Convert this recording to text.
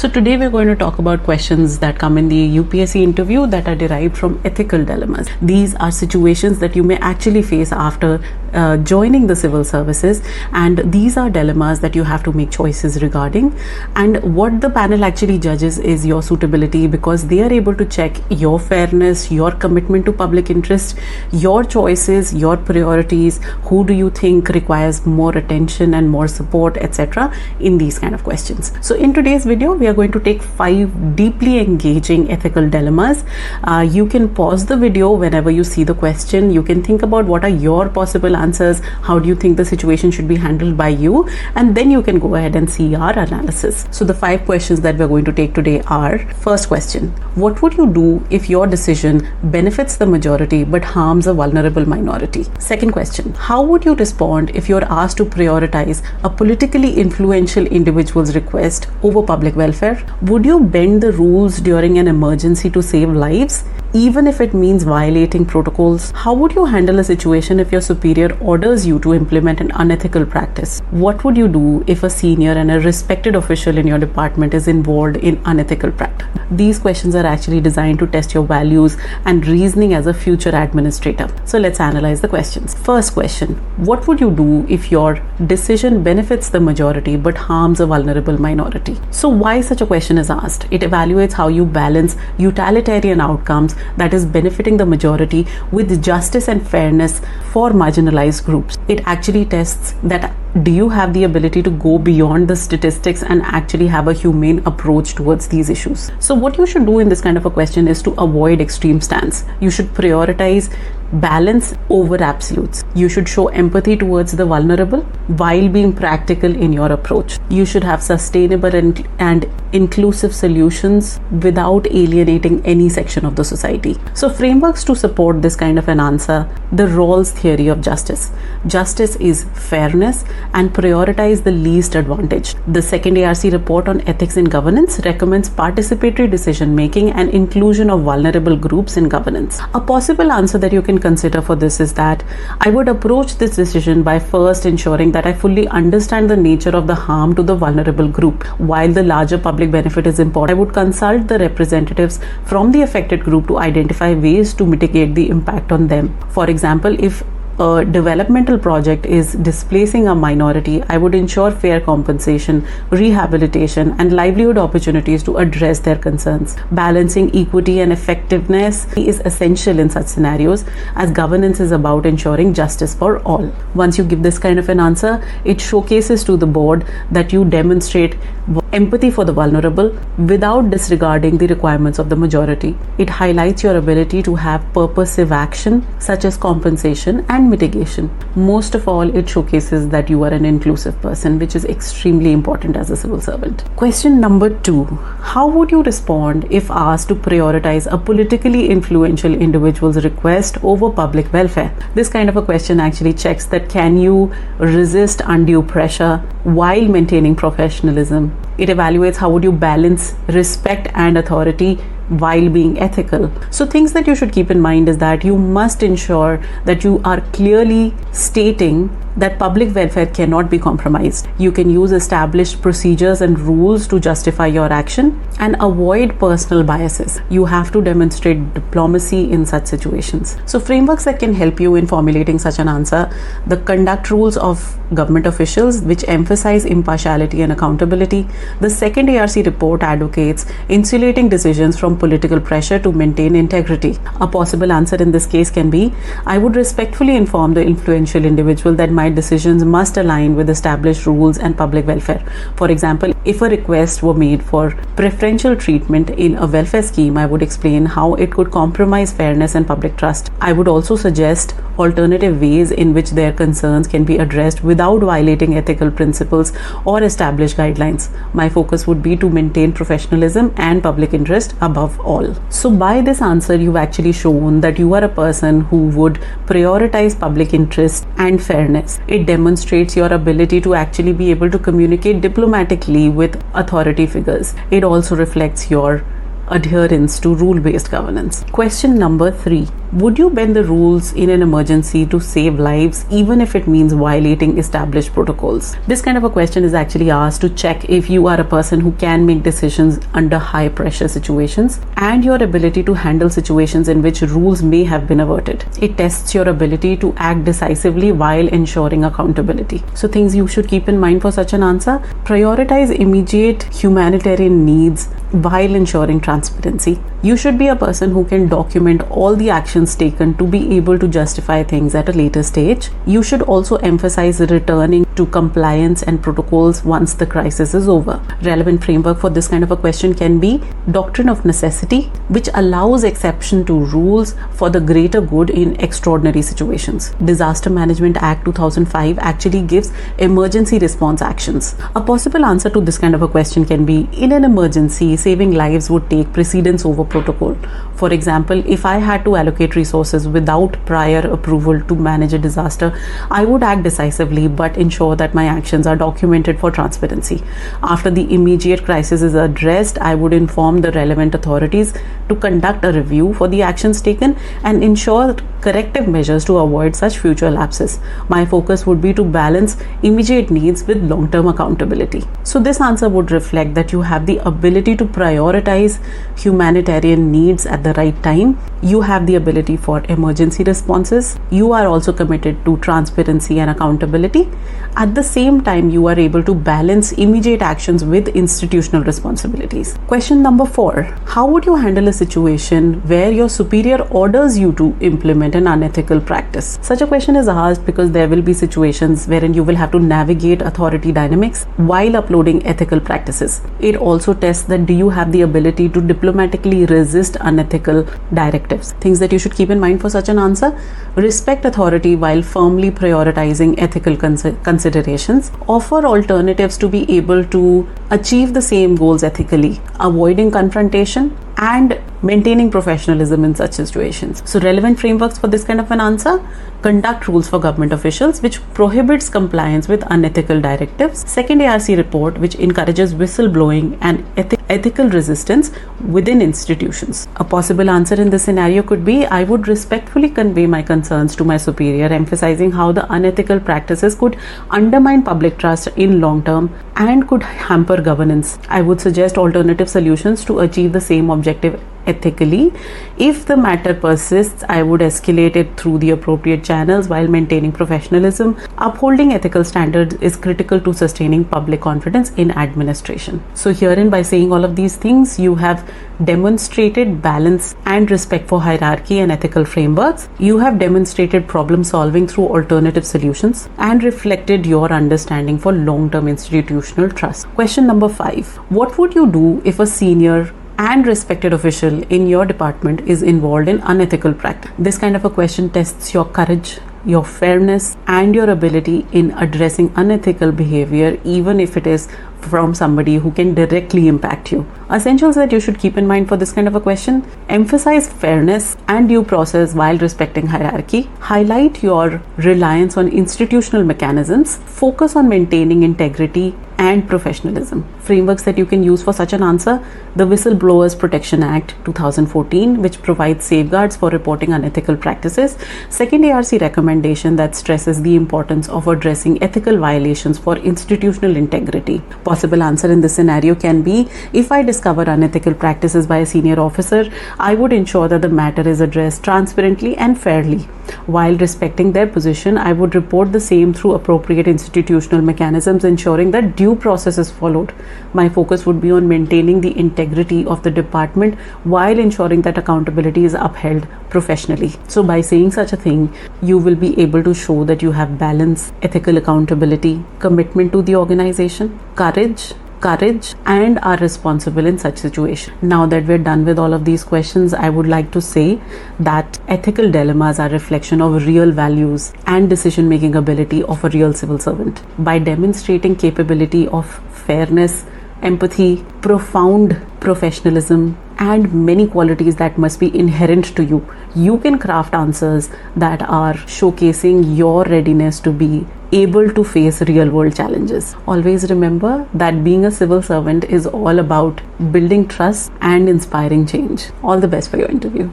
So today we're going to talk about questions that come in the UPSC interview that are derived from ethical dilemmas. These are situations that you may actually face after joining the civil services, and these are dilemmas that you have to make choices regarding. And what the panel actually judges is your suitability, because they are able to check your fairness, your commitment to public interest, your choices, your priorities, who do you think requires more attention and more support, etc. in these kind of questions. So in today's video we are going to take 5 deeply engaging ethical dilemmas. You can pause the video whenever you see the question. You can think about what are your possible answers, how do you think the situation should be handled by you, and then you can go ahead and see our analysis. So the 5 questions that we're going to take today are: first question, what would you do if your decision benefits the majority but harms a vulnerable minority? Second question, how would you respond if you're asked to prioritize a politically influential individual's request over public welfare? Would you bend the rules during an emergency to save lives, even if it means violating protocols? How would you handle a situation if your superior orders you to implement an unethical practice? What would you do if a senior and a respected official in your department is involved in unethical practice? These questions are actually designed to test your values and reasoning as a future administrator. So let's analyze the questions. First question, what would you do if your decision benefits the majority but harms a vulnerable minority? So why such a question is asked? It evaluates how you balance utilitarian outcomes, that is benefiting the majority, with justice and fairness for marginalized groups. It actually tests that do you have the ability to go beyond the statistics and actually have a humane approach towards these issues. So what you should do in this kind of a question is to avoid extreme stance. You should prioritize balance over absolutes. You should show empathy towards the vulnerable while being practical in your approach. You should have sustainable and inclusive solutions without alienating any section of the society. So frameworks to support this kind of an answer: the Rawls Theory of Justice. Justice is fairness and prioritize the least advantaged. The second ARC report on ethics in governance recommends participatory decision making and inclusion of vulnerable groups in governance. A possible answer that you can consider for this is that I would approach this decision by first ensuring that I fully understand the nature of the harm to the vulnerable group. While the larger public benefit is important, I would consult the representatives from the affected group to identify ways to mitigate the impact on them. For example, if a developmental project is displacing a minority, I would ensure fair compensation, rehabilitation, and livelihood opportunities to address their concerns. Balancing equity and effectiveness is essential in such scenarios, as governance is about ensuring justice for all. Once you give this kind of an answer, it showcases to the board that you demonstrate empathy for the vulnerable without disregarding the requirements of the majority. It highlights your ability to have purposive action such as compensation and mitigation. Most of all, it showcases that you are an inclusive person, which is extremely important as a civil servant. Question number 2, how would you respond if asked to prioritize a politically influential individual's request over public welfare? This kind of a question actually checks that can you resist undue pressure while maintaining professionalism. It evaluates how would you balance respect and authority while being ethical. So things that you should keep in mind is that you must ensure that you are clearly stating that public welfare cannot be compromised. You can use established procedures and rules to justify your action and avoid personal biases. You have to demonstrate diplomacy in such situations. So frameworks that can help you in formulating such an answer: the conduct rules of government officials, which emphasize impartiality and accountability. The second ARC report advocates insulating decisions from political pressure to maintain integrity. A possible answer in this case can be: I would respectfully inform the influential individual that my decisions must align with established rules and public welfare. For example, if a request were made for preferential treatment in a welfare scheme, I would explain how it could compromise fairness and public trust. I would also suggest alternative ways in which their concerns can be addressed without violating ethical principles or established guidelines. My focus would be to maintain professionalism and public interest above all. So by this answer, you've actually shown that you are a person who would prioritize public interest and fairness. It demonstrates your ability to actually be able to communicate diplomatically with authority figures. It also reflects your adherence to rule-based governance. Question number 3. Would you bend the rules in an emergency to save lives, even if it means violating established protocols? This kind of a question is actually asked to check if you are a person who can make decisions under high pressure situations and your ability to handle situations in which rules may have been averted. It tests your ability to act decisively while ensuring accountability. So things you should keep in mind for such an answer: prioritize immediate humanitarian needs while ensuring transparency. You should be a person who can document all the actions taken to be able to justify things at a later stage. You should also emphasize returning to compliance and protocols once the crisis is over. Relevant framework for this kind of a question can be Doctrine of Necessity, which allows exception to rules for the greater good in extraordinary situations. Disaster Management Act 2005 actually gives emergency response actions. A possible answer to this kind of a question can be, in an emergency, saving lives would take precedence over protocol. For example, if I had to allocate resources without prior approval to manage a disaster, I would act decisively but ensure that my actions are documented for transparency. After the immediate crisis is addressed, I would inform the relevant authorities to conduct a review for the actions taken and ensure corrective measures to avoid such future lapses. My focus would be to balance immediate needs with long-term accountability. So this answer would reflect that you have the ability to prioritize humanitarian needs at the right time. You have the ability for emergency responses. You are also committed to transparency and accountability. At the same time, you are able to balance immediate actions with institutional responsibilities. Question number 4. How would you handle a situation where your superior orders you to implement an unethical practice? Such a question is asked because there will be situations wherein you will have to navigate authority dynamics while uploading ethical practices. It also tests that do you have the ability to diplomatically resist unethical directives. Things that you should keep in mind for such an answer: respect authority while firmly prioritizing ethical considerations, offer alternatives to be able to achieve the same goals ethically, avoiding confrontation, and maintaining professionalism in such situations. So relevant frameworks for this kind of an answer: conduct rules for government officials, which prohibits compliance with unethical directives; second ARC report, which encourages whistleblowing and ethical resistance within institutions. A possible answer in this scenario could be, I would respectfully convey my concerns to my superior, emphasizing how the unethical practices could undermine public trust in long term and could hamper governance. I would suggest alternative solutions to achieve the same objective ethically. If the matter persists, I would escalate it through the appropriate channels while maintaining professionalism. Upholding ethical standards is critical to sustaining public confidence in administration. So herein, by saying all of these things, you have demonstrated balance and respect for hierarchy and ethical frameworks. You have demonstrated problem solving through alternative solutions and reflected your understanding for long-term institutional trust. Question number 5. What would you do if a senior and respected official in your department is involved in unethical practice? This kind of a question tests your courage, your fairness, and your ability in addressing unethical behavior, even if it is from somebody who can directly impact you. Essentials that you should keep in mind for this kind of a question: emphasize fairness and due process while respecting hierarchy, highlight your reliance on institutional mechanisms, focus on maintaining integrity and professionalism. Frameworks that you can use for such an answer: the Whistleblowers Protection Act 2014, which provides safeguards for reporting unethical practices; second ARC recommendation that stresses the importance of addressing ethical violations for institutional integrity. Possible answer in this scenario can be, if I discover unethical practices by a senior officer, I would ensure that the matter is addressed transparently and fairly. While respecting their position, I would report the same through appropriate institutional mechanisms, ensuring that due process is followed. My focus would be on maintaining the integrity of the department while ensuring that accountability is upheld professionally. So by saying such a thing, you will be able to show that you have balance, ethical accountability, commitment to the organization, courage, and are responsible in such situation. Now that we're done with all of these questions, I would like to say that ethical dilemmas are a reflection of real values and decision-making ability of a real civil servant. By demonstrating capability of fairness, empathy, profound professionalism, and many qualities that must be inherent to you, you can craft answers that are showcasing your readiness to be able to face real world challenges. Always remember that being a civil servant is all about building trust and inspiring change. All the best for your interview.